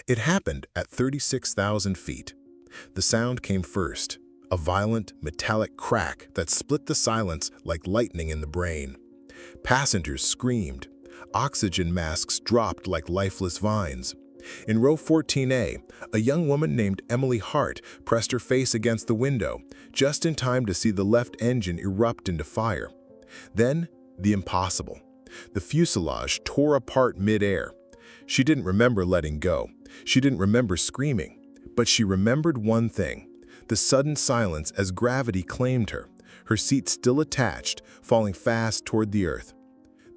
It happened at 36,000 feet. The sound came first, a violent, metallic crack that split the silence like lightning in the brain. Passengers screamed. Oxygen masks dropped like lifeless vines. In row 14A, a young woman named Emily Hart pressed her face against the window, just in time to see the left engine erupt into fire. Then, the impossible. The fuselage tore apart mid-air. She didn't remember letting go. She didn't remember screaming. But she remembered one thing: the sudden silence as gravity claimed her, her seat still attached, falling fast toward the earth.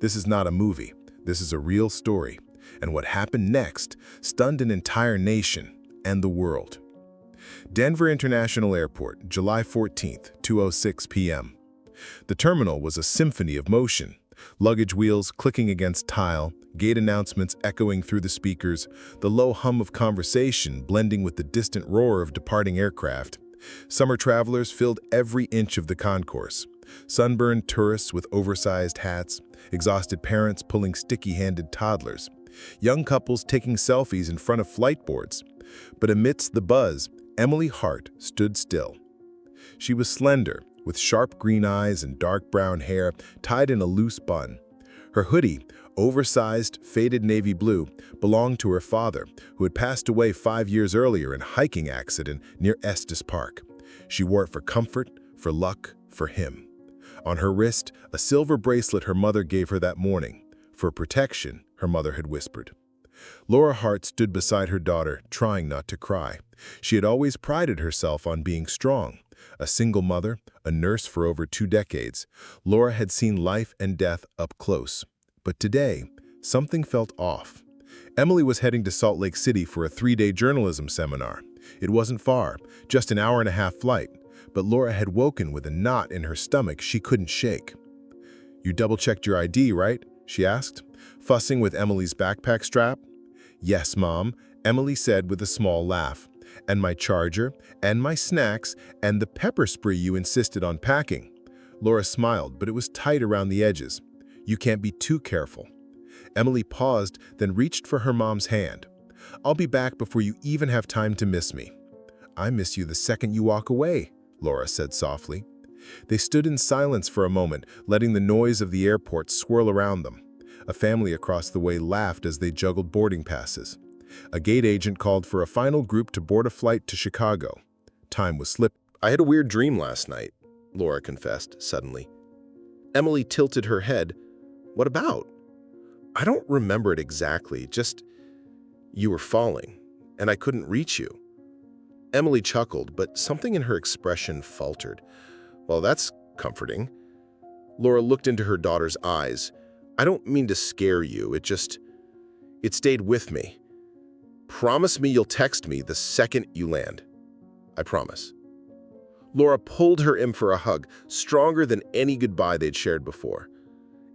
This is not a movie. This is a real story. And what happened next stunned an entire nation and the world. Denver International Airport, July 14, 2:06 p.m. The terminal was a symphony of motion. Luggage wheels clicking against tile, gate announcements echoing through the speakers, the low hum of conversation blending with the distant roar of departing aircraft. Summer travelers filled every inch of the concourse. Sunburned tourists with oversized hats, exhausted parents pulling sticky-handed toddlers, young couples taking selfies in front of flight boards. But amidst the buzz, Emily Hart stood still. She was slender, with sharp green eyes and dark brown hair tied in a loose bun. Her hoodie, oversized, faded navy blue, belonged to her father, who had passed away 5 years earlier in a hiking accident near Estes Park. She wore it for comfort, for luck, for him. On her wrist, a silver bracelet her mother gave her that morning. For protection, her mother had whispered. Laura Hart stood beside her daughter, trying not to cry. She had always prided herself on being strong. A single mother, a nurse for over 2 decades, Laura had seen life and death up close. But today, something felt off. Emily was heading to Salt Lake City for a 3-day journalism seminar. It wasn't far, just an hour-and-a-half flight, but Laura had woken with a knot in her stomach she couldn't shake. "You double-checked your ID, right?" she asked, fussing with Emily's backpack strap. "Yes, Mom," Emily said with a small laugh. "And my charger, and my snacks, and the pepper spray you insisted on packing." Laura smiled, but it was tight around the edges. "You can't be too careful." Emily paused, then reached for her mom's hand. "I'll be back before you even have time to miss me." "I miss you the second you walk away," Laura said softly. They stood in silence for a moment, letting the noise of the airport swirl around them. A family across the way laughed as they juggled boarding passes. A gate agent called for a final group to board a flight to Chicago. Time was slipping. "I had a weird dream last night," Laura confessed suddenly. Emily tilted her head. "What about?" "I don't remember it exactly, just you were falling, and I couldn't reach you." Emily chuckled, but something in her expression faltered. "Well, that's comforting." Laura looked into her daughter's eyes. "I don't mean to scare you, it stayed with me. Promise me you'll text me the second you land." "I promise." Laura pulled her in for a hug, stronger than any goodbye they'd shared before.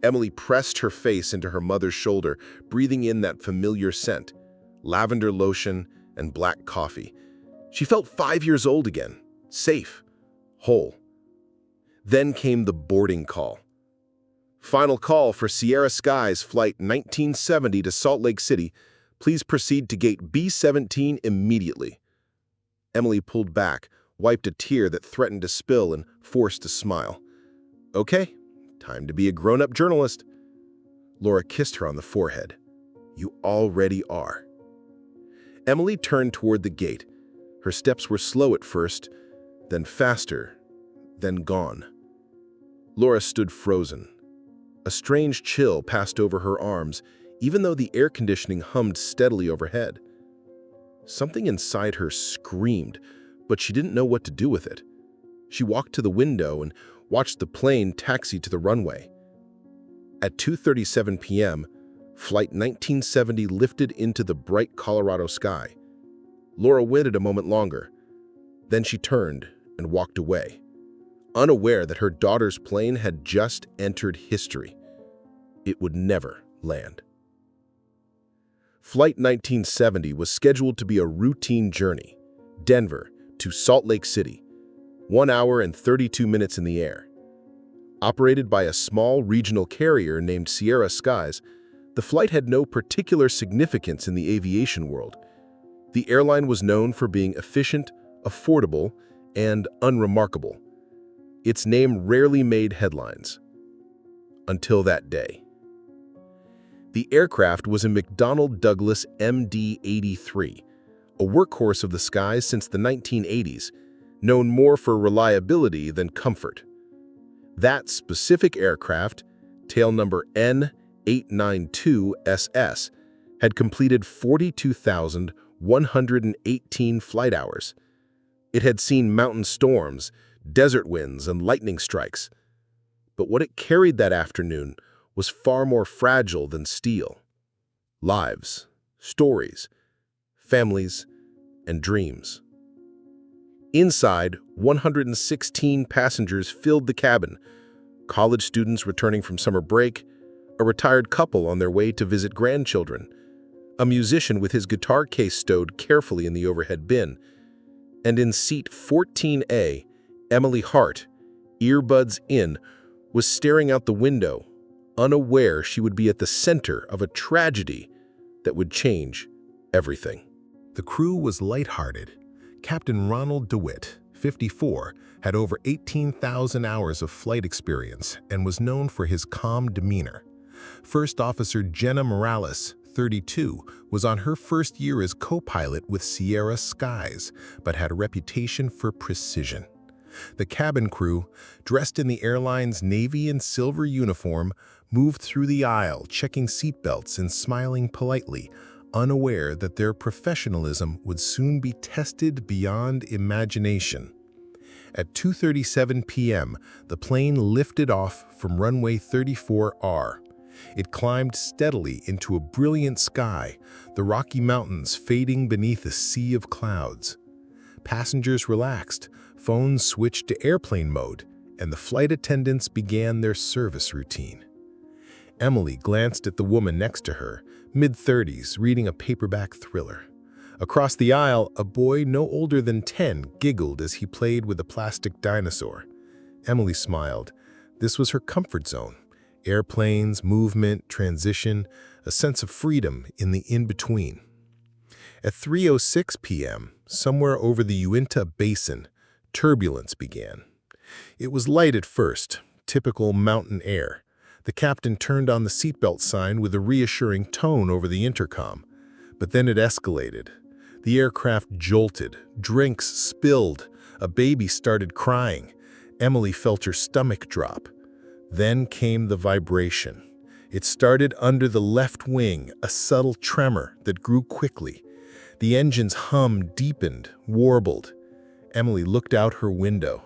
Emily pressed her face into her mother's shoulder, breathing in that familiar scent, lavender lotion and black coffee. She felt 5 years old again, safe, whole. Then came the boarding call. "Final call for Sierra Skies Flight 1970 to Salt Lake City. Please proceed to gate B-17 immediately." Emily pulled back, wiped a tear that threatened to spill, and forced a smile. "Okay, time to be a grown-up journalist." Laura kissed her on the forehead. "You already are." Emily turned toward the gate. Her steps were slow at first, then faster, then gone. Laura stood frozen. A strange chill passed over her arms, even though the air conditioning hummed steadily overhead. Something inside her screamed, but she didn't know what to do with it. She walked to the window and watched the plane taxi to the runway. At 2:37 p.m., Flight 1970 lifted into the bright Colorado sky. Laura waited a moment longer. Then she turned and walked away, unaware that her daughter's plane had just entered history. It would never land. Flight 1970 was scheduled to be a routine journey, Denver to Salt Lake City, 1 hour and 32 minutes in the air. Operated by a small regional carrier named Sierra Skies, the flight had no particular significance in the aviation world. The airline was known for being efficient, affordable, and unremarkable. Its name rarely made headlines. Until that day. The aircraft was a McDonnell Douglas MD-83, a workhorse of the skies since the 1980s, known more for reliability than comfort. That specific aircraft, tail number N892SS, had completed 42,118 flight hours. It had seen mountain storms, desert winds, and lightning strikes. But what it carried that afternoon was far more fragile than steel. Lives, stories, families, and dreams. Inside, 116 passengers filled the cabin, college students returning from summer break, a retired couple on their way to visit grandchildren, a musician with his guitar case stowed carefully in the overhead bin, and in seat 14A, Emily Hart, earbuds in, was staring out the window, unaware she would be at the center of a tragedy that would change everything. The crew was lighthearted. Captain Ronald DeWitt, 54, had over 18,000 hours of flight experience and was known for his calm demeanor. First Officer Jenna Morales, 32, was on her first year as co-pilot with Sierra Skies, but had a reputation for precision. The cabin crew, dressed in the airline's navy and silver uniform, moved through the aisle, checking seatbelts and smiling politely, unaware that their professionalism would soon be tested beyond imagination. At 2:37 p.m., the plane lifted off from runway 34R. It climbed steadily into a brilliant sky, the Rocky Mountains fading beneath a sea of clouds. Passengers relaxed, phones switched to airplane mode, and the flight attendants began their service routine. Emily glanced at the woman next to her, mid-30s, reading a paperback thriller. Across the aisle, a boy no older than 10 giggled as he played with a plastic dinosaur. Emily smiled. This was her comfort zone. Airplanes, movement, transition, a sense of freedom in the in-between. At 3:06 p.m., somewhere over the Uinta Basin, turbulence began. It was light at first, typical mountain air. The captain turned on the seatbelt sign with a reassuring tone over the intercom. But then it escalated. The aircraft jolted, drinks spilled, a baby started crying. Emily felt her stomach drop. Then came the vibration. It started under the left wing, a subtle tremor that grew quickly. The engine's hum deepened, warbled. Emily looked out her window.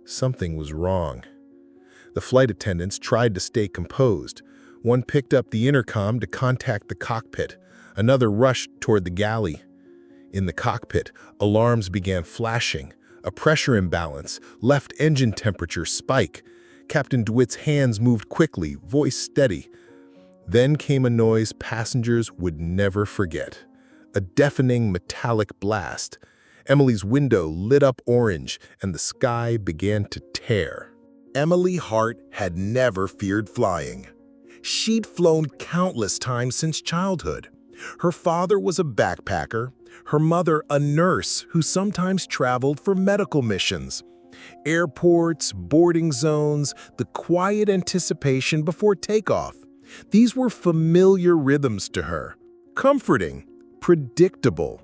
Something was wrong. The flight attendants tried to stay composed. One picked up the intercom to contact the cockpit. Another rushed toward the galley. In the cockpit, alarms began flashing. A pressure imbalance, left engine temperature spike. Captain DeWitt's hands moved quickly, voice steady. Then came a noise passengers would never forget. A deafening metallic blast. Emily's window lit up orange, and the sky began to tear. Emily Hart had never feared flying. She'd flown countless times since childhood. Her father was a backpacker, her mother a nurse who sometimes traveled for medical missions. Airports, boarding zones, the quiet anticipation before takeoff. These were familiar rhythms to her, comforting, predictable,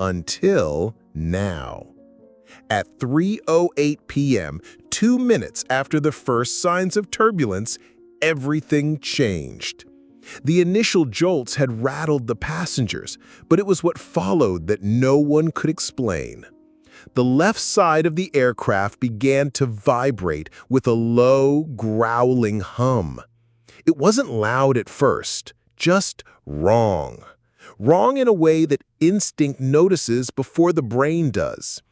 until now. At 3:08 p.m., 2 minutes after the first signs of turbulence, everything changed. The initial jolts had rattled the passengers, but it was what followed that no one could explain. The left side of the aircraft began to vibrate with a low, growling hum. It wasn't loud at first, just wrong. Wrong in a way that instinct notices before the brain does.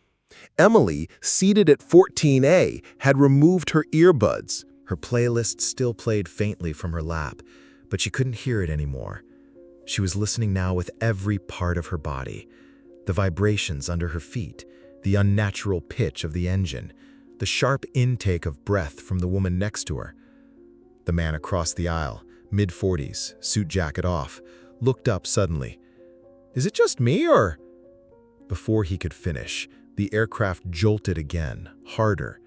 Emily, seated at 14A, had removed her earbuds. Her playlist still played faintly from her lap, but she couldn't hear it anymore. She was listening now with every part of her body. The vibrations under her feet, the unnatural pitch of the engine, the sharp intake of breath from the woman next to her. The man across the aisle, mid-40s, suit jacket off, looked up suddenly. "Is it just me, or Before he could finish, the aircraft jolted again, harder.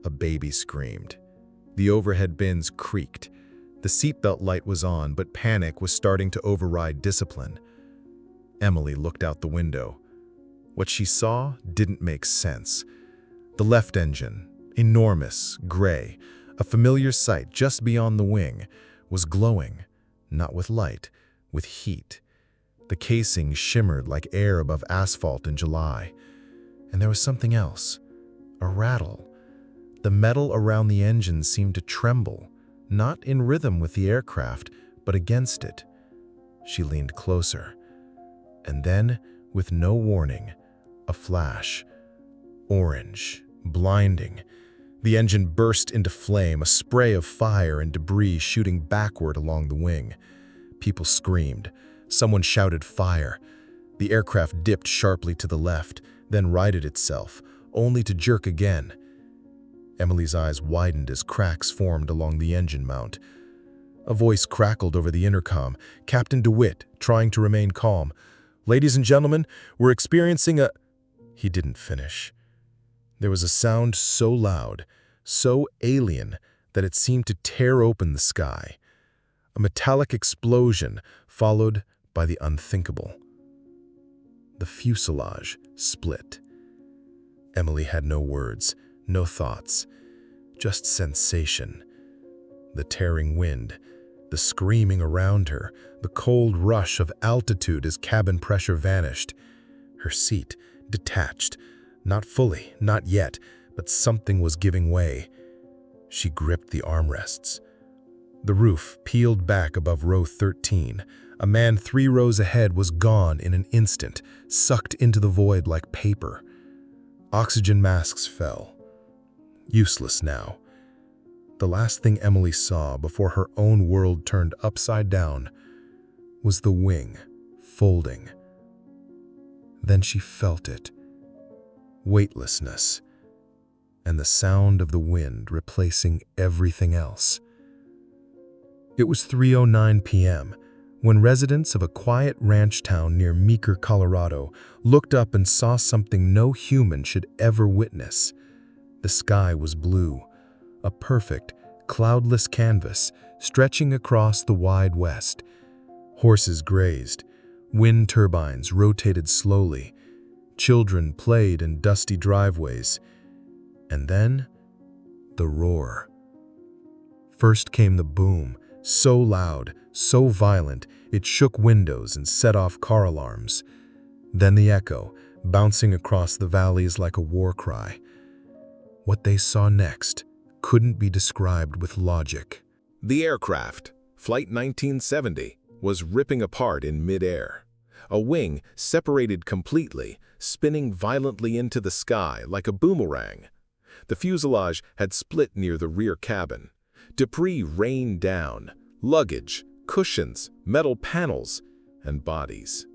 A baby screamed. The overhead bins creaked. The seatbelt light was on, but panic was starting to override discipline. Emily looked out the window. What she saw didn't make sense. The left engine, enormous, gray, a familiar sight just beyond the wing, was glowing, not with light, with heat. The casing shimmered like air above asphalt in July. And there was something else, a rattle. The metal around the engine seemed to tremble, not in rhythm with the aircraft, but against it. She leaned closer. And then, with no warning, a flash. Orange, blinding. The engine burst into flame, a spray of fire and debris shooting backward along the wing. People screamed. Someone shouted fire. The aircraft dipped sharply to the left, then righted itself, only to jerk again. Emily's eyes widened as cracks formed along the engine mount. A voice crackled over the intercom, Captain DeWitt, trying to remain calm. "Ladies and gentlemen, we're experiencing a—" He didn't finish. There was a sound so loud, so alien, that it seemed to tear open the sky. A metallic explosion, followed by the unthinkable. The fuselage split. Emily had no words, no thoughts, just sensation. The tearing wind, the screaming around her, the cold rush of altitude as cabin pressure vanished. Her seat detached, not fully, not yet, but something was giving way. She gripped the armrests. The roof peeled back above row 13. A man 3 rows ahead was gone in an instant, sucked into the void like paper. Oxygen masks fell. Useless now. The last thing Emily saw before her own world turned upside down was the wing folding. Then she felt it. Weightlessness, and the sound of the wind replacing everything else. It was 3:09 p.m. when residents of a quiet ranch town near Meeker, Colorado, looked up and saw something no human should ever witness. The sky was blue, a perfect, cloudless canvas stretching across the wide west. Horses grazed, wind turbines rotated slowly, children played in dusty driveways, and then the roar. First came the boom, so loud, so violent, it shook windows and set off car alarms. Then the echo, bouncing across the valleys like a war cry. What they saw next couldn't be described with logic. The aircraft, Flight 1970, was ripping apart in mid-air. A wing separated completely, spinning violently into the sky like a boomerang. The fuselage had split near the rear cabin. Debris rained down, luggage, cushions, metal panels, and bodies.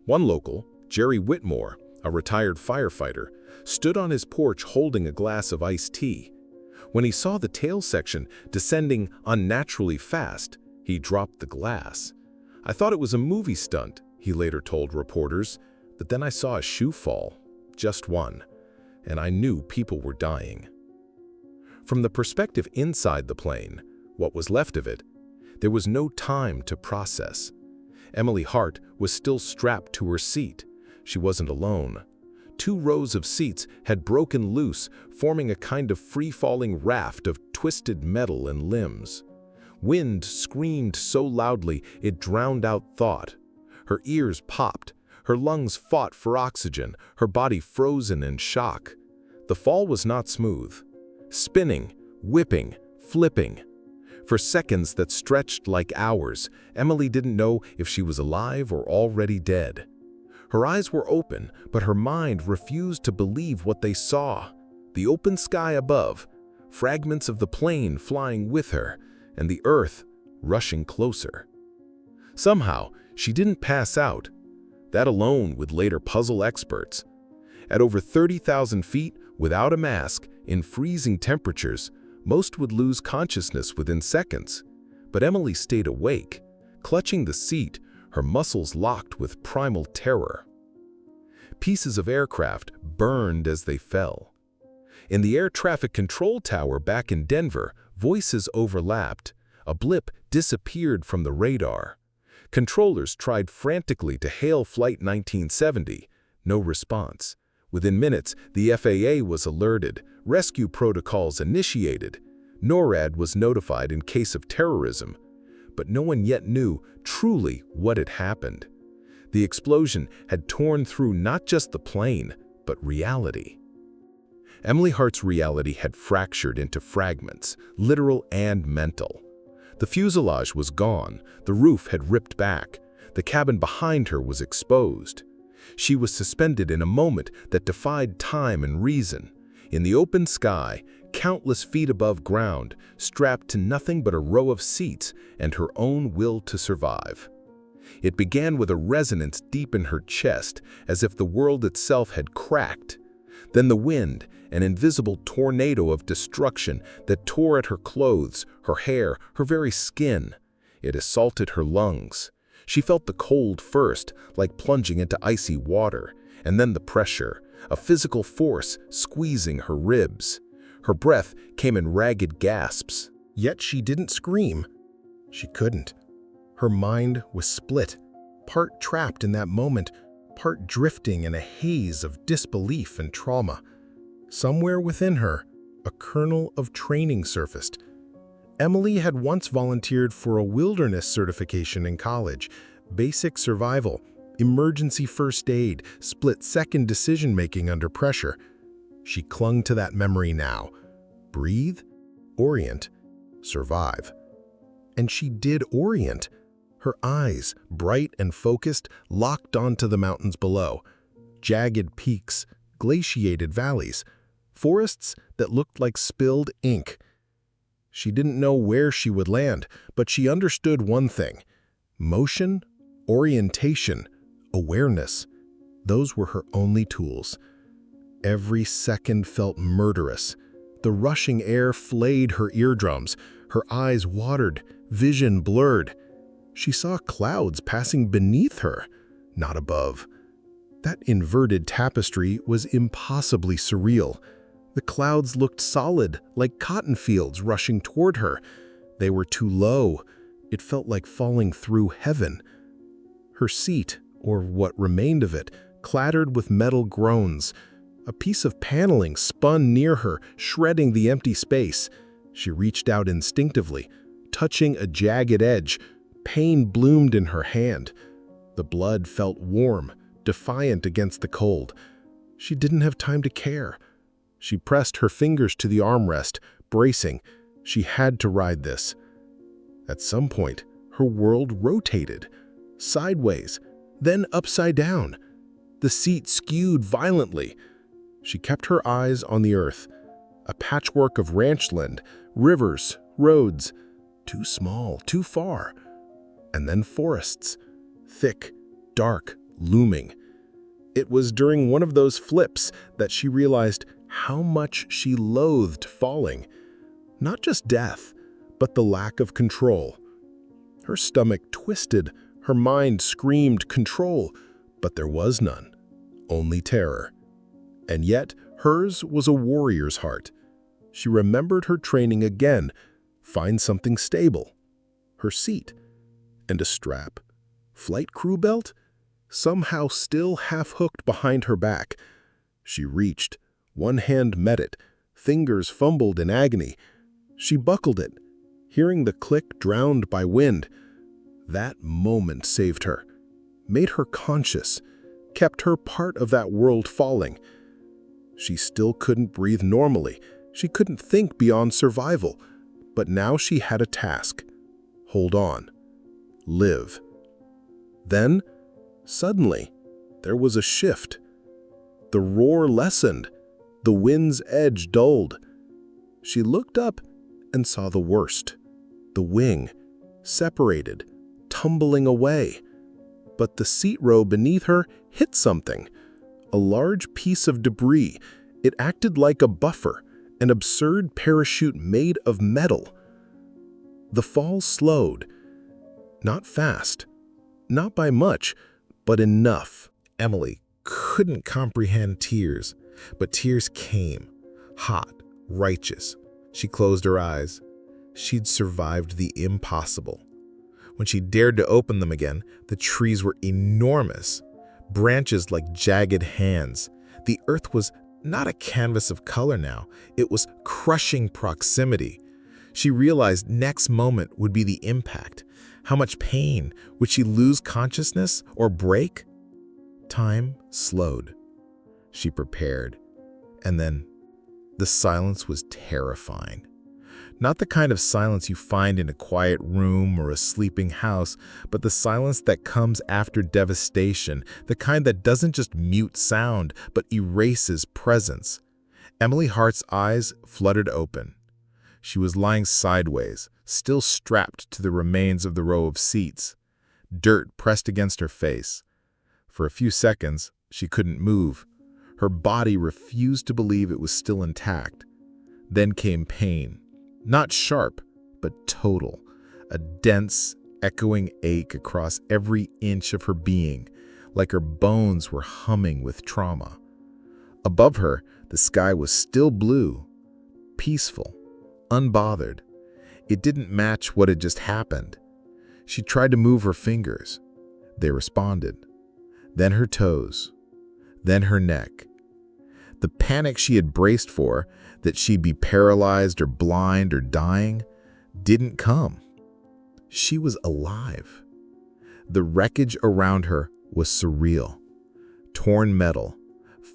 One local, Jerry Whitmore, a retired firefighter, stood on his porch holding a glass of iced tea. When he saw the tail section descending unnaturally fast, he dropped the glass. "I thought it was a movie stunt," he later told reporters, "but then I saw a shoe fall, just one, and I knew people were dying." From the perspective inside the plane, what was left of it, there was no time to process. Emily Hart was still strapped to her seat. She wasn't alone. 2 rows of seats had broken loose, forming a kind of free-falling raft of twisted metal and limbs. Wind screamed so loudly it drowned out thought. Her ears popped. Her lungs fought for oxygen, her body frozen in shock. The fall was not smooth. Spinning, whipping, flipping. For seconds that stretched like hours, Emily didn't know if she was alive or already dead. Her eyes were open, but her mind refused to believe what they saw. The open sky above, fragments of the plane flying with her, and the earth rushing closer. Somehow, she didn't pass out. That alone would later puzzle experts. At over 30,000 feet, without a mask, in freezing temperatures, most would lose consciousness within seconds. But Emily stayed awake, clutching the seat, her muscles locked with primal terror. Pieces of aircraft burned as they fell. In the air traffic control tower back in Denver, voices overlapped. A blip disappeared from the radar. Controllers tried frantically to hail Flight 1970. No response. Within minutes, the FAA was alerted, rescue protocols initiated. NORAD was notified in case of terrorism. But no one yet knew truly what had happened. The explosion had torn through not just the plane, but reality. Emily Hart's reality had fractured into fragments, literal and mental. The fuselage was gone, the roof had ripped back, the cabin behind her was exposed. She was suspended in a moment that defied time and reason. In the open sky, countless feet above ground, strapped to nothing but a row of seats and her own will to survive. It began with a resonance deep in her chest, as if the world itself had cracked. Then the wind, an invisible tornado of destruction that tore at her clothes, her hair, her very skin. It assaulted her lungs. She felt the cold first, like plunging into icy water, and then the pressure, a physical force squeezing her ribs. Her breath came in ragged gasps. Yet she didn't scream. She couldn't. Her mind was split, part trapped in that moment, part drifting in a haze of disbelief and trauma. Somewhere within her, a kernel of training surfaced. Emily had once volunteered for a wilderness certification in college, basic survival, emergency first aid, split-second decision-making under pressure. She clung to that memory now. Breathe, orient, survive. And she did orient. Her eyes, bright and focused, locked onto the mountains below. Jagged peaks, glaciated valleys, forests that looked like spilled ink. She didn't know where she would land, but she understood one thing. Motion, orientation, awareness. Those were her only tools. Every second felt murderous. The rushing air flayed her eardrums. Her eyes watered, vision blurred. She saw clouds passing beneath her, not above. That inverted tapestry was impossibly surreal. The clouds looked solid, like cotton fields rushing toward her. They were too low. It felt like falling through heaven. Her seat, or what remained of it, clattered with metal groans. A piece of paneling spun near her, shredding the empty space. She reached out instinctively, touching a jagged edge. Pain bloomed in her hand. The blood felt warm, defiant against the cold. She didn't have time to care. She pressed her fingers to the armrest, bracing. She had to ride this. At some point, her world rotated, sideways, then upside down. The seat skewed violently. She kept her eyes on the earth, a patchwork of ranchland, rivers, roads, too small, too far. And then forests, thick, dark, looming. It was during one of those flips that she realized how much she loathed falling. Not just death, but the lack of control. Her stomach twisted, her mind screamed control, but there was none, only terror. And yet, hers was a warrior's heart. She remembered her training again, find something stable. Her seat. And a strap. Flight crew belt? Somehow still half-hooked behind her back. She reached. One hand met it. Fingers fumbled in agony. She buckled it, hearing the click drowned by wind. That moment saved her, made her conscious, kept her part of that world falling. She still couldn't breathe normally. She couldn't think beyond survival. But now she had a task. Hold on. Live. Then, suddenly, there was a shift. The roar lessened. The wind's edge dulled. She looked up and saw the worst. The wing, separated, tumbling away. But the seat row beneath her hit something. A large piece of debris. It acted like a buffer, an absurd parachute made of metal. The fall slowed. Not fast, not by much, but enough. Emily couldn't comprehend tears, but tears came, hot, righteous. She closed her eyes. She'd survived the impossible. When she dared to open them again, the trees were enormous, branches like jagged hands. The earth was not a canvas of color now, it was crushing proximity. She realized next moment would be the impact. How much pain? Would she lose consciousness or break? Time slowed. She prepared. And then the silence was terrifying. Not the kind of silence you find in a quiet room or a sleeping house, but the silence that comes after devastation, the kind that doesn't just mute sound, but erases presence. Emily Hart's eyes fluttered open. She was lying sideways, still strapped to the remains of the row of seats. Dirt pressed against her face. For a few seconds, she couldn't move. Her body refused to believe it was still intact. Then came pain. Not sharp, but total. A dense, echoing ache across every inch of her being, like her bones were humming with trauma. Above her, the sky was still blue, peaceful, unbothered. It didn't match what had just happened. She tried to move her fingers. They responded. Then her toes. Then her neck. The panic she had braced for, that she'd be paralyzed or blind or dying, didn't come. She was alive. The wreckage around her was surreal. Torn metal,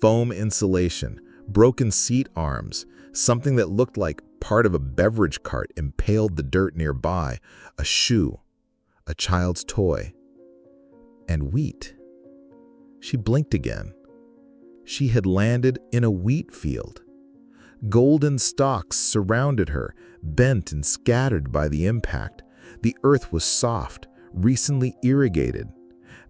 foam insulation, broken seat arms, something that looked like part of a beverage cart impaled the dirt nearby, a shoe, a child's toy, and wheat. She blinked again. She had landed in a wheat field. Golden stalks surrounded her, bent and scattered by the impact. The earth was soft, recently irrigated.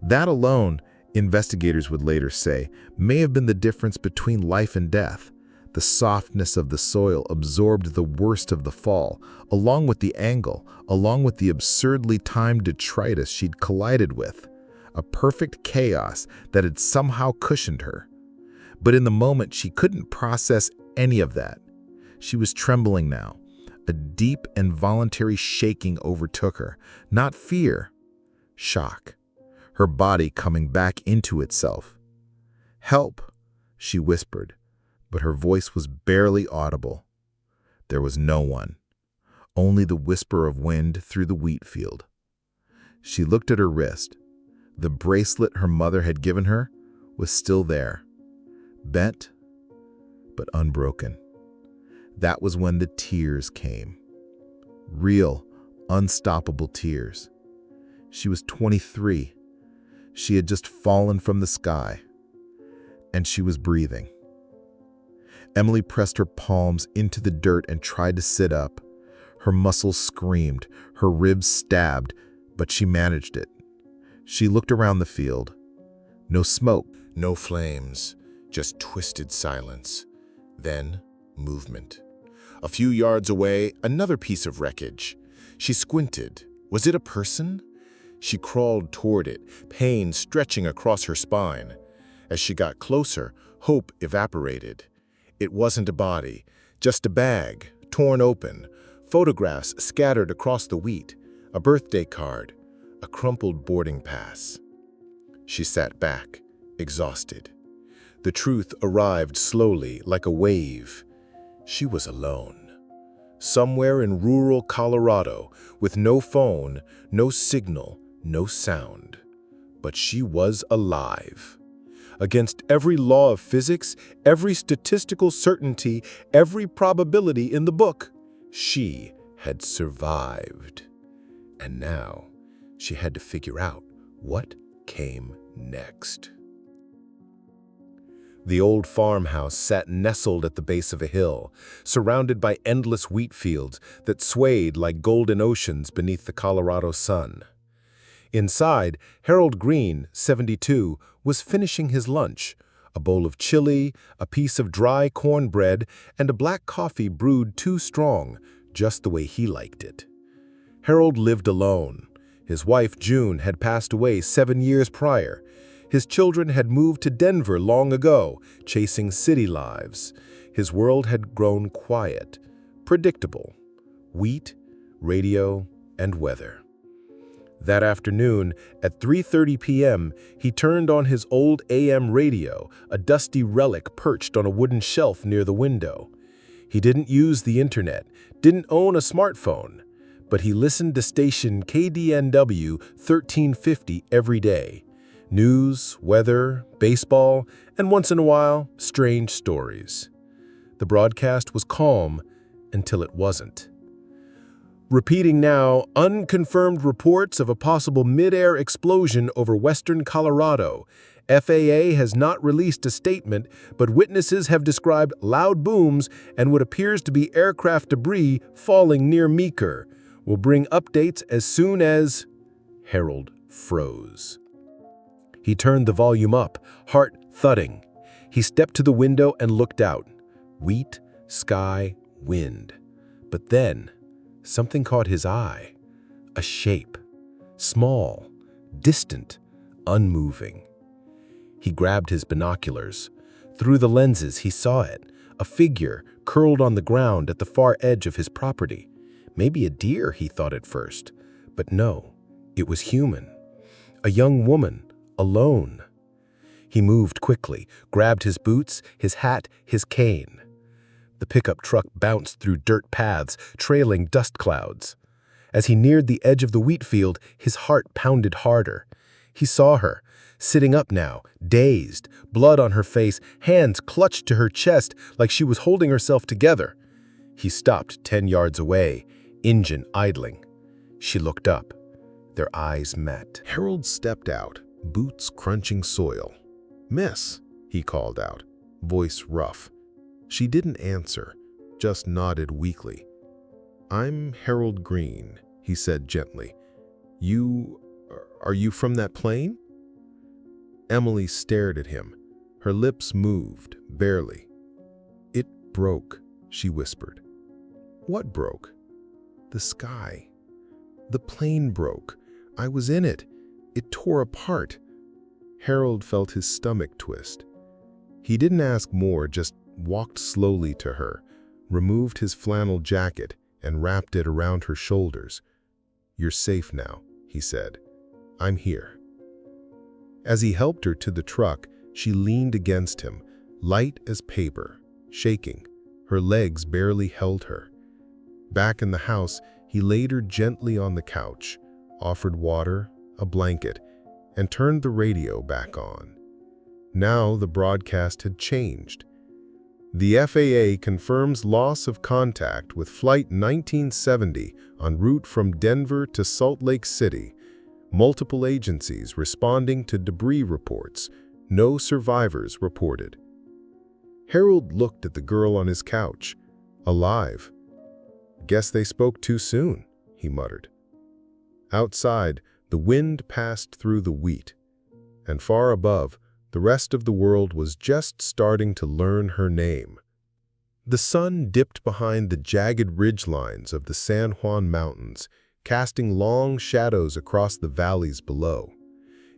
That alone, investigators would later say, may have been the difference between life and death. The softness of the soil absorbed the worst of the fall, along with the angle, along with the absurdly timed detritus she'd collided with. A perfect chaos that had somehow cushioned her. But in the moment, she couldn't process any of that. She was trembling now. A deep and voluntary shaking overtook her. Not fear, shock. Her body coming back into itself. "Help," she whispered, but her voice was barely audible. There was no one. Only the whisper of wind through the wheat field. She looked at her wrist. The bracelet her mother had given her was still there. Bent, but unbroken. That was when the tears came. Real, unstoppable tears. She was 23. She had just fallen from the sky. And she was breathing. Emily pressed her palms into the dirt and tried to sit up. Her muscles screamed, her ribs stabbed, but she managed it. She looked around the field. No smoke, No flames. Just twisted silence. Then, movement. A few yards away, another piece of wreckage. She squinted. Was it a person? She crawled toward it, pain stretching across her spine. As she got closer, hope evaporated. It wasn't a body, just a bag, torn open, photographs scattered across the wheat, a birthday card, a crumpled boarding pass. She sat back, exhausted. The truth arrived slowly, like a wave. She was alone. Somewhere in rural Colorado, with no phone, no signal, no sound. But she was alive. Against every law of physics, every statistical certainty, every probability in the book, she had survived. And now, she had to figure out what came next. The old farmhouse sat nestled at the base of a hill, surrounded by endless wheat fields that swayed like golden oceans beneath the Colorado sun. Inside, Harold Green, 72, was finishing his lunch, a bowl of chili, a piece of dry cornbread, and a black coffee brewed too strong, just the way he liked it. Harold lived alone. His wife, June, had passed away 7 years prior. His children had moved to Denver long ago, chasing city lives. His world had grown quiet, predictable. Wheat, radio, and weather. That afternoon, at 3:30 p.m., he turned on his old AM radio, a dusty relic perched on a wooden shelf near the window. He didn't use the internet, didn't own a smartphone, but he listened to station KDNW 1350 every day. News, weather, baseball, and once in a while, strange stories. The broadcast was calm until it wasn't. Repeating now, unconfirmed reports of a possible mid-air explosion over western Colorado. FAA has not released a statement, but witnesses have described loud booms and what appears to be aircraft debris falling near Meeker. We'll bring updates as soon as... Harold froze. He turned the volume up, heart thudding. He stepped to the window and looked out. Wheat, sky, wind. But then, something caught his eye. A shape. Small, distant, unmoving. He grabbed his binoculars. Through the lenses, he saw it. A figure curled on the ground at the far edge of his property. Maybe a deer, he thought at first. But no, it was human. A young woman, alone. He moved quickly, grabbed his boots, his hat, his cane. The pickup truck bounced through dirt paths, trailing dust clouds. As he neared the edge of the wheat field, his heart pounded harder. He saw her, sitting up now, dazed, blood on her face, hands clutched to her chest like she was holding herself together. He stopped 10 yards away, engine idling. She looked up. Their eyes met. Harold stepped out, boots crunching soil. "Miss," he called out, voice rough. She didn't answer, just nodded weakly. "I'm Harold Green," he said gently. Are you from that plane?" Emily stared at him. Her lips moved, barely. "It broke," she whispered. "What broke?" "The sky. The plane broke. I was in it. It tore apart." Harold felt his stomach twist. He didn't ask more, just walked slowly to her, removed his flannel jacket, and wrapped it around her shoulders. "You're safe now," he said. "I'm here." As he helped her to the truck, she leaned against him, light as paper, shaking. Her legs barely held her. Back in the house, he laid her gently on the couch, offered water, a blanket, and turned the radio back on. Now the broadcast had changed. The FAA confirms loss of contact with Flight 1970 en route from Denver to Salt Lake City. Multiple agencies responding to debris reports. No survivors reported. Harold looked at the girl on his couch. Alive. "Guess they spoke too soon," he muttered. Outside, the wind passed through the wheat, and far above, the rest of the world was just starting to learn her name. The sun dipped behind the jagged ridgelines of the San Juan Mountains, casting long shadows across the valleys below.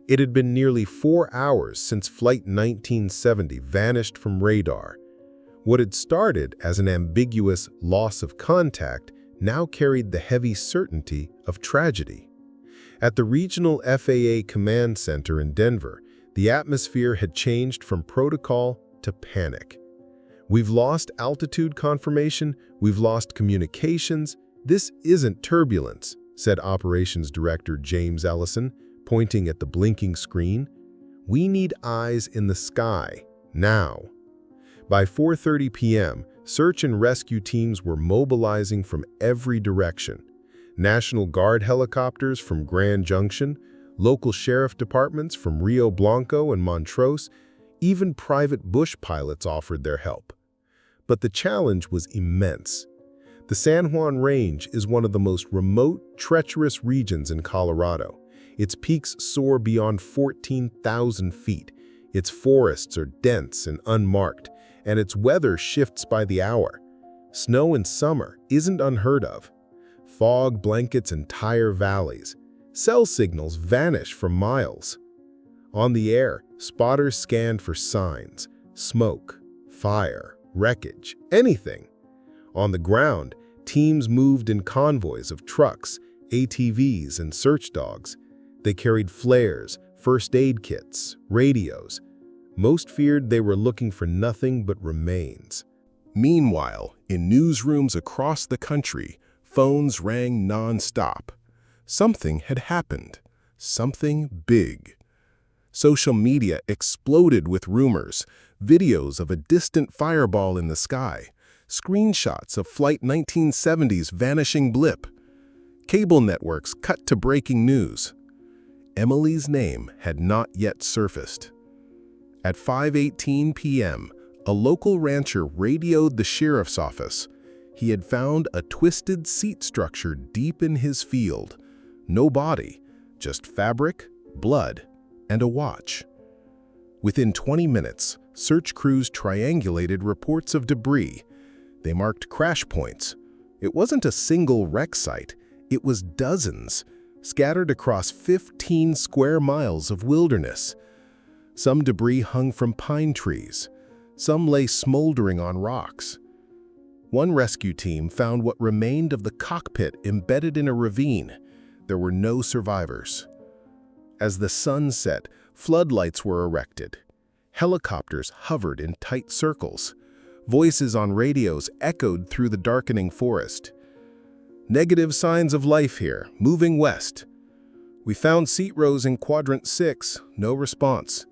It had been nearly 4 hours since Flight 1970 vanished from radar. What had started as an ambiguous loss of contact now carried the heavy certainty of tragedy. At the regional FAA command center in Denver, the atmosphere had changed from protocol to panic. "We've lost altitude confirmation, we've lost communications. This isn't turbulence," said Operations Director James Ellison, pointing at the blinking screen. "We need eyes in the sky, now." By 4:30 p.m., search and rescue teams were mobilizing from every direction. National Guard helicopters from Grand Junction, local sheriff departments from Rio Blanco and Montrose, even private bush pilots offered their help. But the challenge was immense. The San Juan Range is one of the most remote, treacherous regions in Colorado. Its peaks soar beyond 14,000 feet. Its forests are dense and unmarked, and its weather shifts by the hour. Snow in summer isn't unheard of. Fog blankets entire valleys. Cell signals vanish for miles. On the air, spotters scanned for signs, smoke, fire, wreckage, anything. On the ground, teams moved in convoys of trucks, ATVs, and search dogs. They carried flares, first aid kits, radios. Most feared they were looking for nothing but remains. Meanwhile, in newsrooms across the country, phones rang non-stop. Something had happened. Something big. Social media exploded with rumors, videos of a distant fireball in the sky, screenshots of Flight 1970's vanishing blip. Cable networks cut to breaking news. Emily's name had not yet surfaced. At 5:18 p.m., a local rancher radioed the sheriff's office. He had found a twisted seat structure deep in his field. No body, just fabric, blood, and a watch. Within 20 minutes, search crews triangulated reports of debris. They marked crash points. It wasn't a single wreck site, it was dozens, scattered across 15 square miles of wilderness. Some debris hung from pine trees. Some lay smoldering on rocks. One rescue team found what remained of the cockpit embedded in a ravine. There were no survivors. As the sun set, floodlights were erected. Helicopters hovered in tight circles. Voices on radios echoed through the darkening forest. Negative signs of life here, moving west. We found seat rows in Quadrant 6, no response.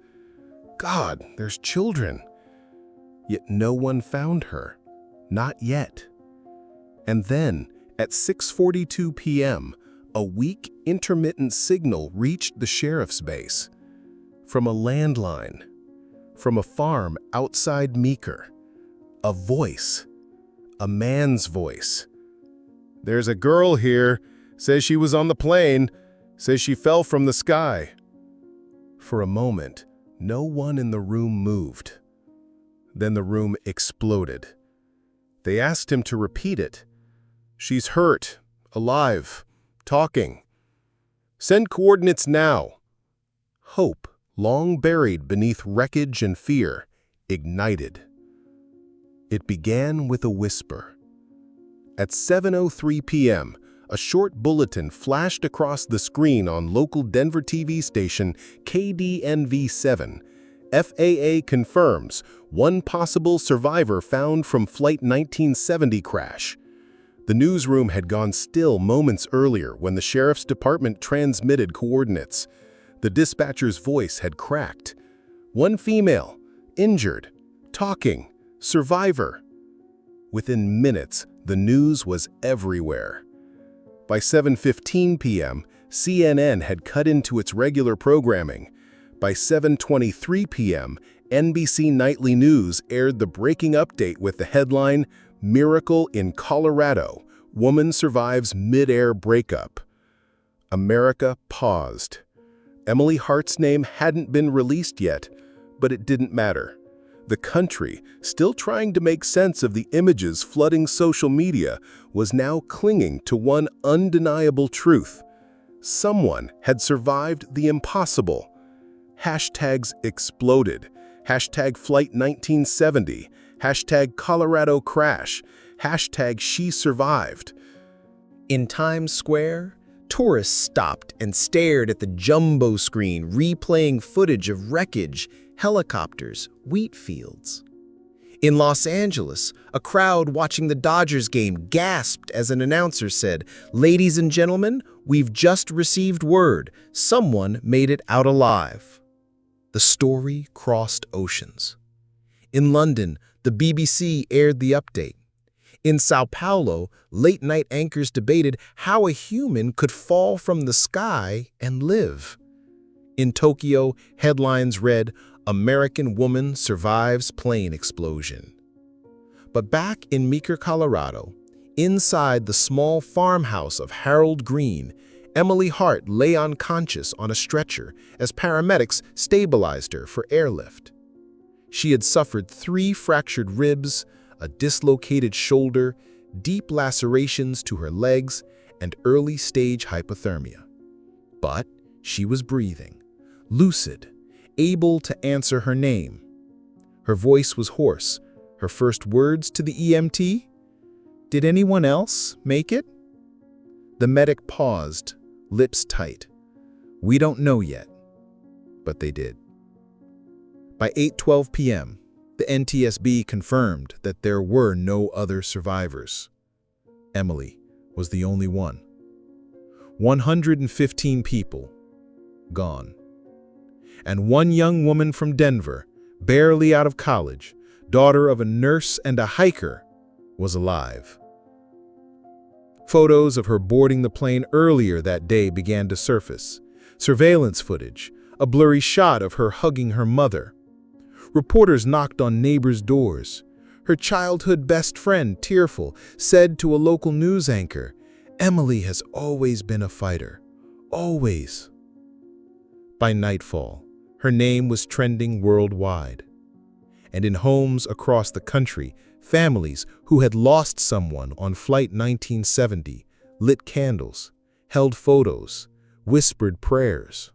God, there's children. Yet no one found her. Not yet. And then, at 6:42 p.m., a weak, intermittent signal reached the sheriff's base. From a landline. From a farm outside Meeker. A voice. A man's voice. There's a girl here. Says she was on the plane. Says she fell from the sky. For a moment, no one in the room moved. Then the room exploded. They asked him to repeat it. She's hurt, alive, talking. Send coordinates now. Hope, long buried beneath wreckage and fear, ignited. It began with a whisper. At 7:03 p.m., a short bulletin flashed across the screen on local Denver TV station KDNV7. FAA confirms one possible survivor found from Flight 1970 crash. The newsroom had gone still moments earlier when the sheriff's department transmitted coordinates. The dispatcher's voice had cracked. One female, injured, talking, survivor. Within minutes, the news was everywhere. By 7:15 p.m., CNN had cut into its regular programming. By 7:23 p.m., NBC Nightly News aired the breaking update with the headline, "Miracle in Colorado. Woman survives mid-air breakup." America paused. Emily Hart's name hadn't been released yet, but it didn't matter. The country, still trying to make sense of the images flooding social media, was now clinging to one undeniable truth. Someone had survived the impossible. Hashtags exploded. Hashtag Flight 1970. Hashtag Colorado crash. Hashtag she survived. In Times Square, tourists stopped and stared at the jumbo screen replaying footage of wreckage, helicopters, wheat fields. In Los Angeles, a crowd watching the Dodgers game gasped as an announcer said, "Ladies and gentlemen, we've just received word. Someone made it out alive." The story crossed oceans. In London, the BBC aired the update. In Sao Paulo, late-night anchors debated how a human could fall from the sky and live. In Tokyo, headlines read, "American woman survives plane explosion." But back in Meeker, Colorado, inside the small farmhouse of Harold Green, Emily Hart lay unconscious on a stretcher as paramedics stabilized her for airlift. She had suffered 3 fractured ribs, a dislocated shoulder, deep lacerations to her legs, and early-stage hypothermia. But she was breathing, lucid, unable to answer her name. Her voice was hoarse. Her first words to the EMT? "Did anyone else make it?" The medic paused, lips tight. "We don't know yet." But they did. By 8:12 p.m., the NTSB confirmed that there were no other survivors. Emily was the only one. 115 people gone. And one young woman from Denver, barely out of college, daughter of a nurse and a hiker, was alive. Photos of her boarding the plane earlier that day began to surface. Surveillance footage, a blurry shot of her hugging her mother. Reporters knocked on neighbors' doors. Her childhood best friend, tearful, said to a local news anchor, "Emily has always been a fighter. Always." By nightfall, her name was trending worldwide. And in homes across the country, families who had lost someone on Flight 1970 lit candles, held photos, whispered prayers.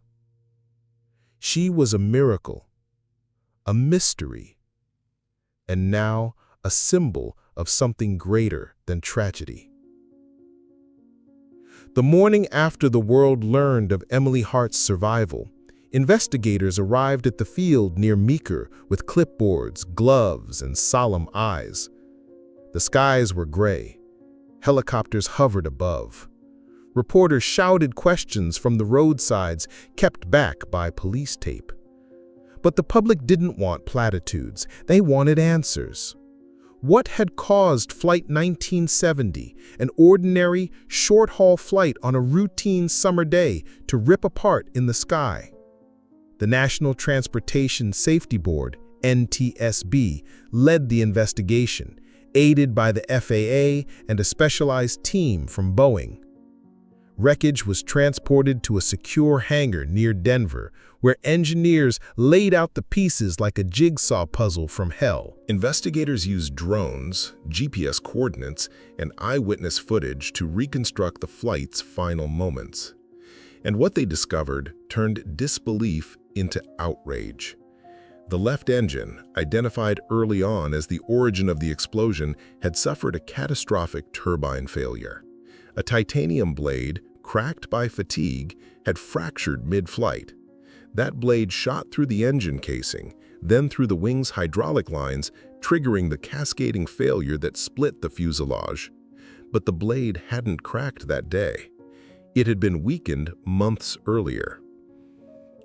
She was a miracle, a mystery, and now a symbol of something greater than tragedy. The morning after the world learned of Emily Hart's survival, investigators arrived at the field near Meeker with clipboards, gloves, and solemn eyes. The skies were gray. Helicopters hovered above. Reporters shouted questions from the roadsides, kept back by police tape. But the public didn't want platitudes. They wanted answers. What had caused Flight 1970, an ordinary, short-haul flight on a routine summer day, to rip apart in the sky? The National Transportation Safety Board, NTSB, led the investigation, aided by the FAA and a specialized team from Boeing. Wreckage was transported to a secure hangar near Denver, where engineers laid out the pieces like a jigsaw puzzle from hell. Investigators used drones, GPS coordinates, and eyewitness footage to reconstruct the flight's final moments. And what they discovered turned disbelief into outrage. The left engine, identified early on as the origin of the explosion, had suffered a catastrophic turbine failure. A titanium blade, cracked by fatigue, had fractured mid-flight. That blade shot through the engine casing, then through the wing's hydraulic lines, triggering the cascading failure that split the fuselage. But the blade hadn't cracked that day. It had been weakened months earlier.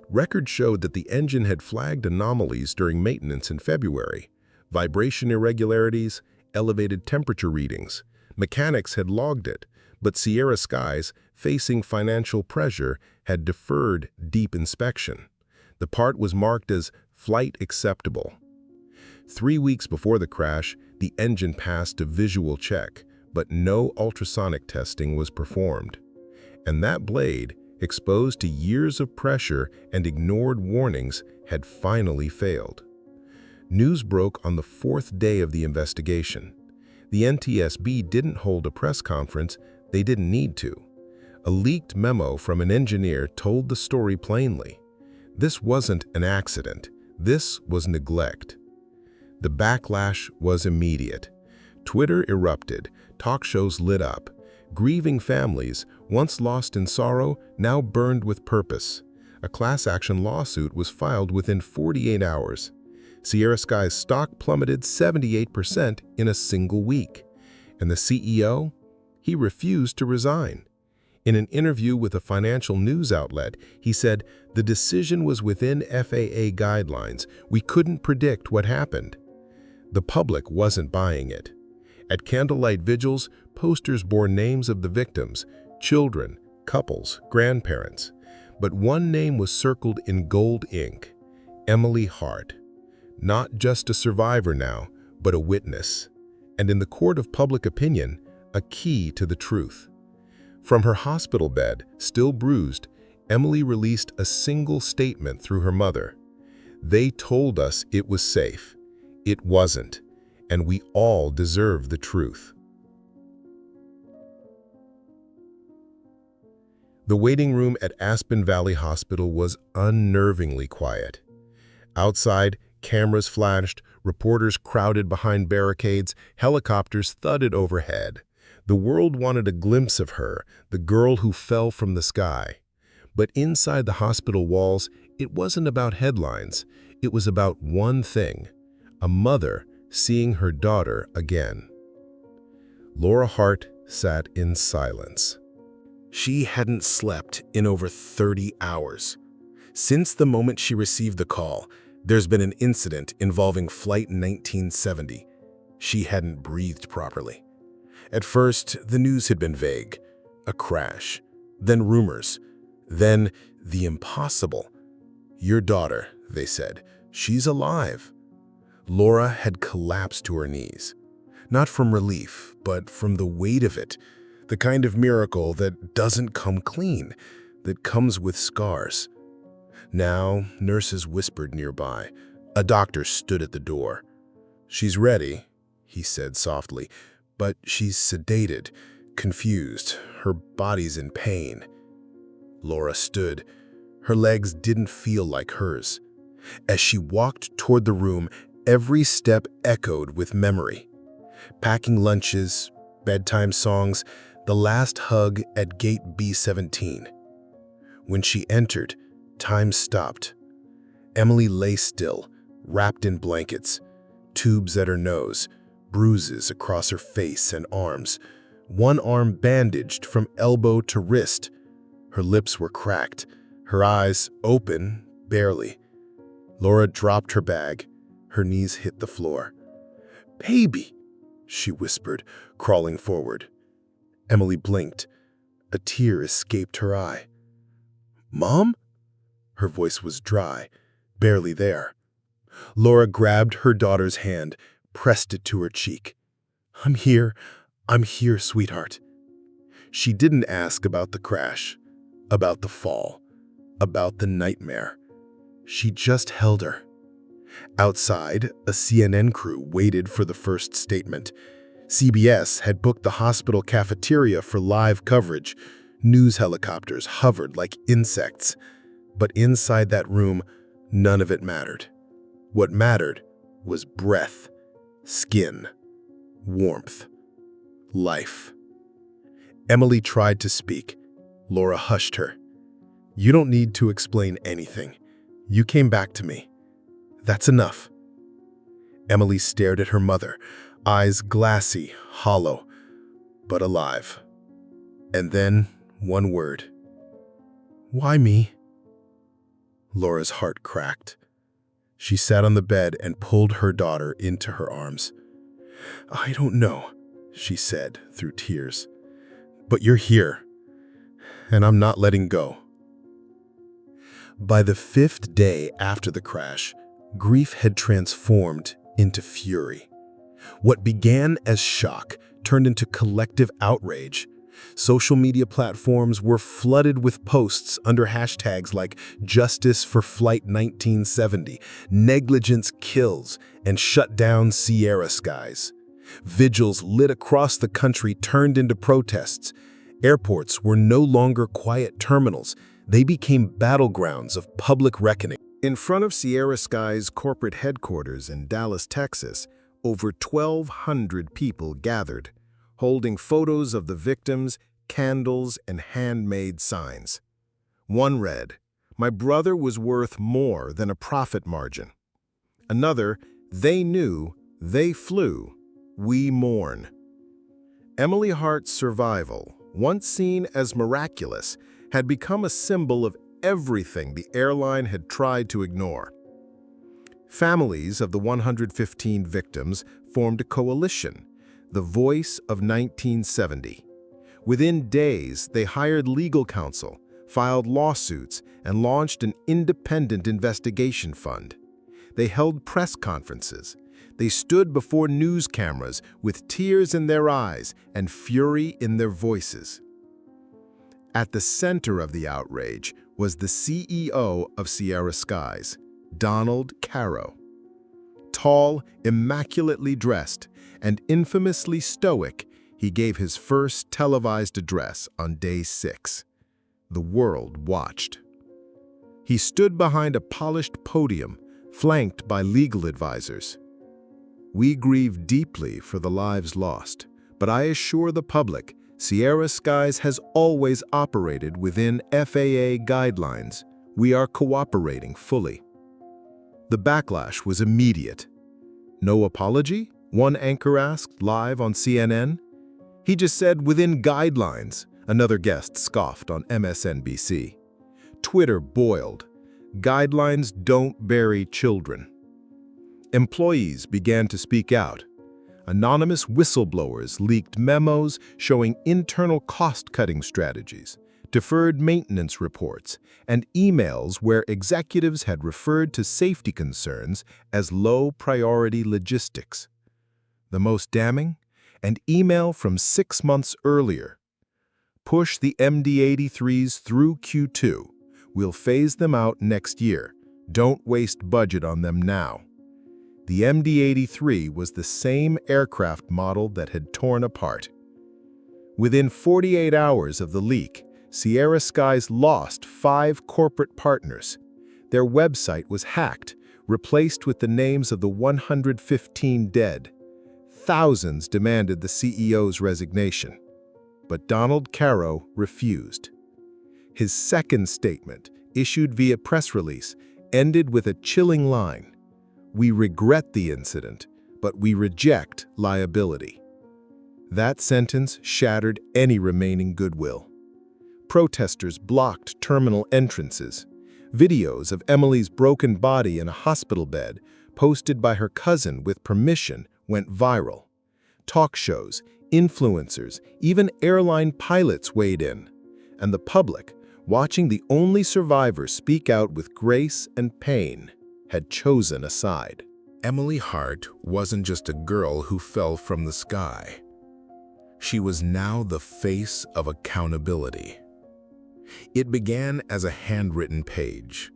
Records showed that the engine had flagged anomalies during maintenance in February: vibration irregularities, elevated temperature readings. Mechanics had logged it, but Sierra Skies, facing financial pressure, had deferred deep inspection. The part was marked as flight acceptable. 3 weeks before the crash, the engine passed a visual check, but no ultrasonic testing was performed. And that blade, exposed to years of pressure and ignored warnings, had finally failed. News broke on the 4th day of the investigation. The NTSB didn't hold a press conference. They didn't need to. A leaked memo from an engineer told the story plainly. This wasn't an accident. This was neglect. The backlash was immediate. Twitter erupted. Talk shows lit up. Grieving families, once lost in sorrow, now burned with purpose. A class action lawsuit was filed within 48 hours. Sierra Sky's stock plummeted 78% in a single week. And the CEO? He refused to resign. In an interview with a financial news outlet, he said, "The decision was within FAA guidelines. We couldn't predict what happened." The public wasn't buying it. At candlelight vigils, posters bore names of the victims: children, couples, grandparents. But one name was circled in gold ink: Emily Hart. Not just a survivor now, but a witness. And in the court of public opinion, a key to the truth. From her hospital bed, still bruised, Emily released a single statement through her mother. "They told us it was safe. It wasn't, and we all deserve the truth." The waiting room at Aspen Valley Hospital was unnervingly quiet. Outside, cameras flashed, reporters crowded behind barricades, helicopters thudded overhead. The world wanted a glimpse of her, the girl who fell from the sky. But inside the hospital walls, it wasn't about headlines. It was about one thing: a mother seeing her daughter again. Laura Hart sat in silence. She hadn't slept in over 30 hours. Since the moment she received the call, there's been an incident involving Flight 1970. She hadn't breathed properly. At first, the news had been vague. A crash, then rumors, then the impossible. Your daughter, they said, she's alive. Laura had collapsed to her knees. Not from relief, but from the weight of it. The kind of miracle that doesn't come clean, that comes with scars. Now, nurses whispered nearby. A doctor stood at the door. "She's ready," he said softly, "but she's sedated, confused, her body's in pain." Laura stood. Her legs didn't feel like hers. As she walked toward the room, every step echoed with memory. Packing lunches, bedtime songs, the last hug at gate B17. When she entered, time stopped. Emily lay still, wrapped in blankets, tubes at her nose, bruises across her face and arms, one arm bandaged from elbow to wrist. Her lips were cracked, her eyes open, barely. Laura dropped her bag. Her knees hit the floor. "Baby," she whispered, crawling forward. Emily blinked. A tear escaped her eye. "Mom?" Her voice was dry, barely there. Laura grabbed her daughter's hand, pressed it to her cheek. I'm here, sweetheart." She didn't ask about the crash, about the fall, about the nightmare. She just held her. Outside, a CNN crew waited for the first statement. CBS had booked the hospital cafeteria for live coverage. News helicopters hovered like insects. But inside that room, none of it mattered. What mattered was breath, skin, warmth, life. Emily tried to speak. Laura hushed her. "You don't need to explain anything. You came back to me. That's enough." Emily stared at her mother, eyes glassy, hollow, but alive. And then one word. "Why me?" Laura's heart cracked. She sat on the bed and pulled her daughter into her arms. "I don't know," she said through tears. "But you're here, and I'm not letting go." By the 5th day after the crash, grief had transformed into fury. What began as shock turned into collective outrage. Social media platforms were flooded with posts under hashtags like Justice for Flight 1970, Negligence Kills, and Shut Down Sierra Skies. Vigils lit across the country turned into protests. Airports were no longer quiet terminals. They became battlegrounds of public reckoning. In front of Sierra Sky's corporate headquarters in Dallas, Texas, over 1,200 people gathered, holding photos of the victims, candles, and handmade signs. One read, "My brother was worth more than a profit margin." Another, "They knew, they flew, we mourn." Emily Hart's survival, once seen as miraculous, had become a symbol of everything the airline had tried to ignore. Families of the 115 victims formed a coalition, the Voice of 1970. Within days, they hired legal counsel, filed lawsuits, and launched an independent investigation fund. They held press conferences. They stood before news cameras with tears in their eyes and fury in their voices. At the center of the outrage was the CEO of Sierra Skies, Donald Caro. Tall, immaculately dressed, and infamously stoic, he gave his first televised address on day 6. The world watched. He stood behind a polished podium, flanked by legal advisors. We grieve deeply for the lives lost, but I assure the public, Sierra Skies has always operated within FAA guidelines. We are cooperating fully. The backlash was immediate. No apology? One anchor asked live on CNN. He just said within guidelines, another guest scoffed on MSNBC. Twitter boiled. Guidelines don't bury children. Employees began to speak out. Anonymous whistleblowers leaked memos showing internal cost-cutting strategies, deferred maintenance reports, and emails where executives had referred to safety concerns as low-priority logistics. The most damning? An email from 6 months earlier. Push the MD-83s through Q2. We'll phase them out next year. Don't waste budget on them now. The MD-83 was the same aircraft model that had torn apart. Within 48 hours of the leak, Sierra Skies lost 5 corporate partners. Their website was hacked, replaced with the names of the 115 dead. Thousands demanded the CEO's resignation, but Donald Caro refused. His second statement, issued via press release, ended with a chilling line. We regret the incident, but we reject liability. That sentence shattered any remaining goodwill. Protesters blocked terminal entrances. Videos of Emily's broken body in a hospital bed, posted by her cousin with permission, went viral. Talk shows, influencers, even airline pilots weighed in. And the public, watching the only survivor speak out with grace and pain, had chosen a side. Emily Hart wasn't just a girl who fell from the sky. She was now the face of accountability. It began as a handwritten page.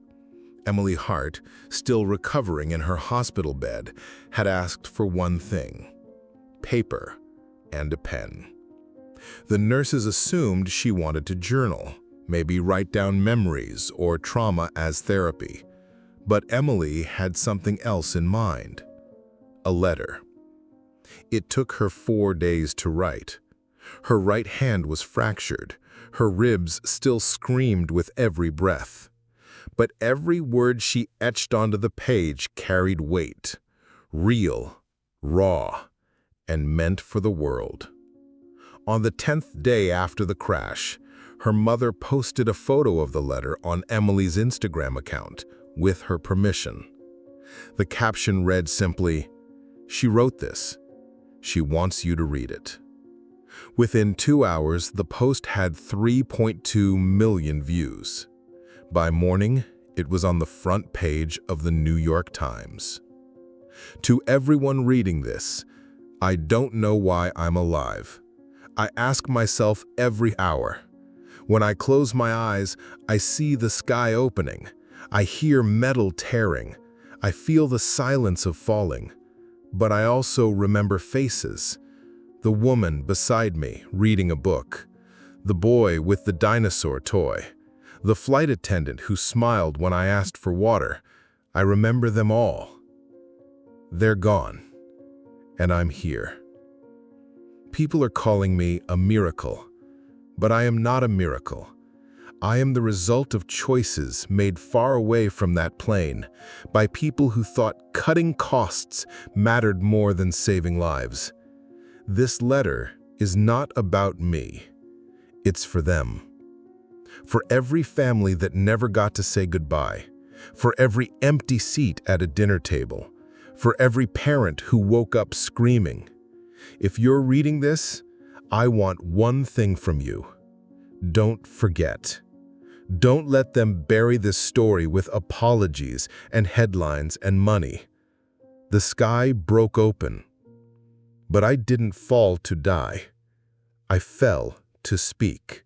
Emily Hart, still recovering in her hospital bed, had asked for one thing: paper and a pen. The nurses assumed she wanted to journal, maybe write down memories or trauma as therapy. But Emily had something else in mind: a letter. It took her 4 days to write. Her right hand was fractured. Her ribs still screamed with every breath. But every word she etched onto the page carried weight, real, raw, and meant for the world. On the 10th day after the crash, her mother posted a photo of the letter on Emily's Instagram account, with her permission. The caption read simply, "She wrote this. She wants you to read it." Within 2 hours, the post had 3.2 million views. By morning, it was on the front page of the New York Times. To everyone reading this, I don't know why I'm alive. I ask myself every hour. When I close my eyes, I see the sky opening. I hear metal tearing. I feel the silence of falling. But I also remember faces. The woman beside me reading a book. The boy with the dinosaur toy. The flight attendant who smiled when I asked for water. I remember them all. They're gone. And I'm here. People are calling me a miracle. But I am not a miracle. I am the result of choices made far away from that plane by people who thought cutting costs mattered more than saving lives. This letter is not about me. It's for them. For every family that never got to say goodbye. For every empty seat at a dinner table. For every parent who woke up screaming. If you're reading this, I want one thing from you. Don't forget. Don't let them bury this story with apologies and headlines and money. The sky broke open. But I didn't fall to die. I fell to speak.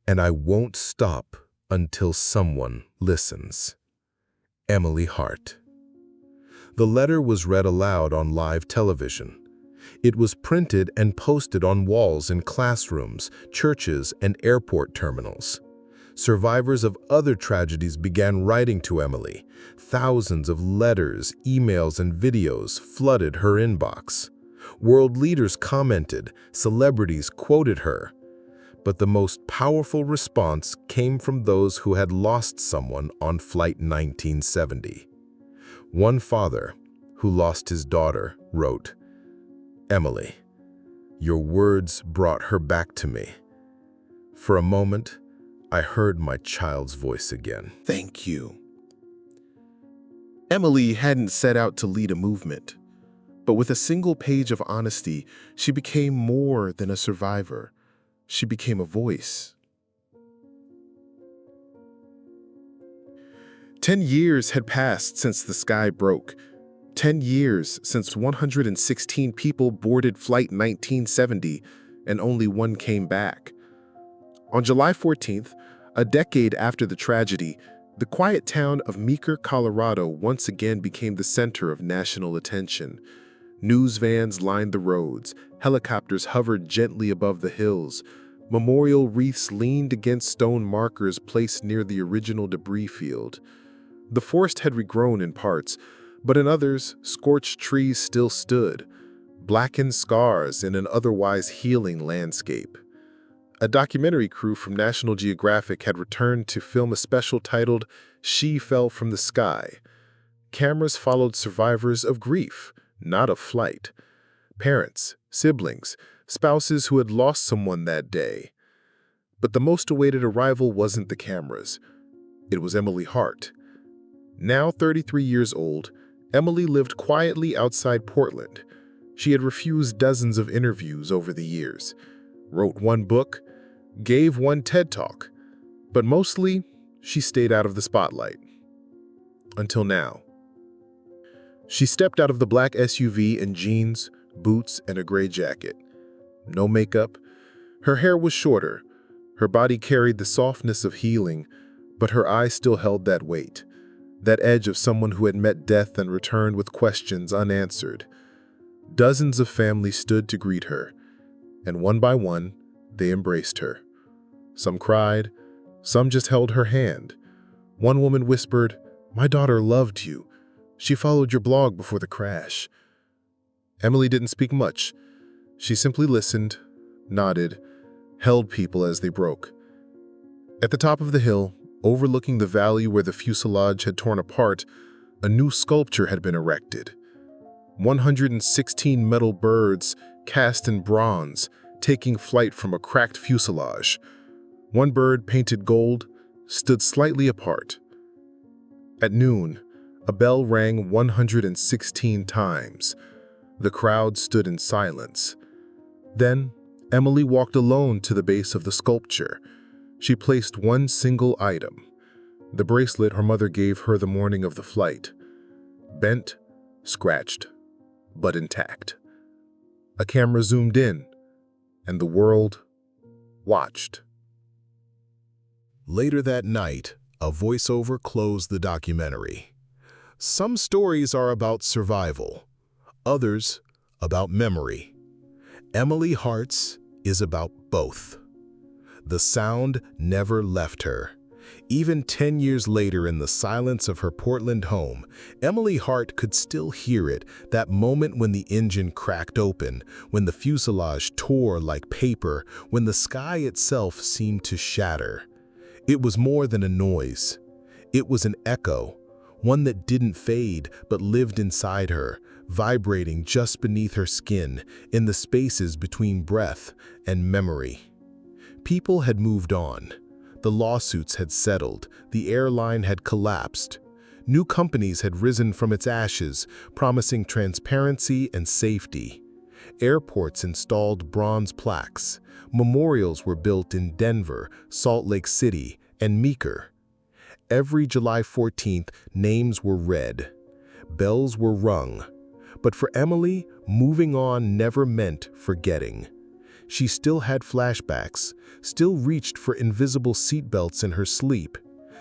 And I won't stop until someone listens. Emily Hart. The letter was read aloud on live television. It was printed and posted on walls in classrooms, churches, and airport terminals. Survivors of other tragedies began writing to Emily. Thousands of letters, emails, and videos flooded her inbox. World leaders commented, celebrities quoted her. But the most powerful response came from those who had lost someone on Flight 1970. One father, who lost his daughter, wrote, "Emily, your words brought her back to me. For a moment, I heard my child's voice again." Thank you. Emily hadn't set out to lead a movement, but with a single page of honesty, she became more than a survivor. She became a voice. 10 years had passed since the sky broke. 10 years since 116 people boarded Flight 1970 and only one came back. On July 14th, a decade after the tragedy, the quiet town of Meeker, Colorado once again became the center of national attention. News vans lined the roads, helicopters hovered gently above the hills, memorial wreaths leaned against stone markers placed near the original debris field. The forest had regrown in parts, but in others, scorched trees still stood, blackened scars in an otherwise healing landscape. A documentary crew from National Geographic had returned to film a special titled "She Fell from the Sky." Cameras followed survivors of grief, not of flight. Parents, siblings, spouses who had lost someone that day. But the most awaited arrival wasn't the cameras. It was Emily Hart. Now 33 years old, Emily lived quietly outside Portland. She had refused dozens of interviews over the years, wrote one book, gave one TED Talk, but mostly she stayed out of the spotlight. Until now. She stepped out of the black SUV in jeans, boots, and a gray jacket. No makeup. Her hair was shorter. Her body carried the softness of healing, but her eyes still held that weight, that edge of someone who had met death and returned with questions unanswered. Dozens of families stood to greet her, and one by one, they embraced her. Some cried, some just held her hand. One woman whispered, "My daughter loved you. She followed your blog before the crash." Emily didn't speak much. She simply listened, nodded, held people as they broke. At the top of the hill, overlooking the valley where the fuselage had torn apart, a new sculpture had been erected. 116 metal birds cast in bronze, taking flight from a cracked fuselage. One bird, painted gold, stood slightly apart. At noon, a bell rang 116 times. The crowd stood in silence. Then, Emily walked alone to the base of the sculpture. She placed one single item, the bracelet her mother gave her the morning of the flight. Bent, scratched, but intact. A camera zoomed in, and the world watched. Later that night, a voiceover closed the documentary. Some stories are about survival, others about memory. Emily Hart's is about both. The sound never left her. Even 10 years later, in the silence of her Portland home, Emily Hart could still hear it, that moment when the engine cracked open, when the fuselage tore like paper, when the sky itself seemed to shatter. It was more than a noise. It was an echo, one that didn't fade but lived inside her, vibrating just beneath her skin, in the spaces between breath and memory. People had moved on. The lawsuits had settled. The airline had collapsed. New companies had risen from its ashes, promising transparency and safety. Airports installed bronze plaques. Memorials were built in Denver, Salt Lake City, and Meeker. Every July 14th, names were read. Bells were rung. But for Emily, moving on never meant forgetting. She still had flashbacks, still reached for invisible seatbelts in her sleep,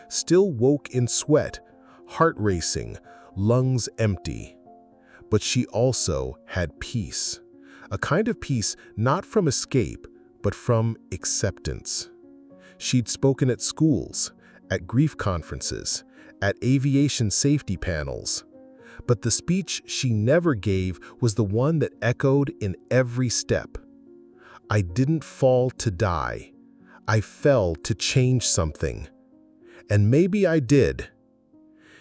still woke in sweat, heart racing, lungs empty. But she also had peace, a kind of peace not from escape, but from acceptance. She'd spoken at schools, at grief conferences, at aviation safety panels. But the speech she never gave was the one that echoed in every step. I didn't fall to die. I fell to change something. And maybe I did.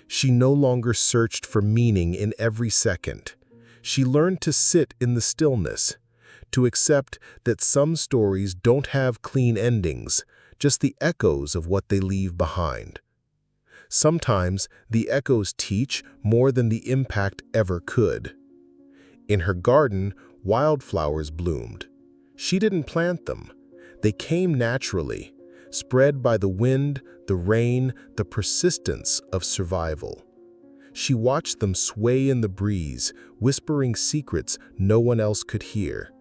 She no longer searched for meaning in every second. She learned to sit in the stillness, to accept that some stories don't have clean endings, just the echoes of what they leave behind. Sometimes the echoes teach more than the impact ever could. In her garden, wildflowers bloomed. She didn't plant them. They came naturally, spread by the wind, the rain, the persistence of survival. She watched them sway in the breeze, whispering secrets no one else could hear.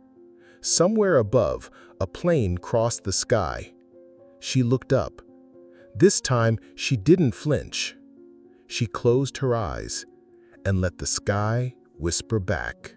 Somewhere above, a plane crossed the sky. She looked up. This time, she didn't flinch. She closed her eyes and let the sky whisper back.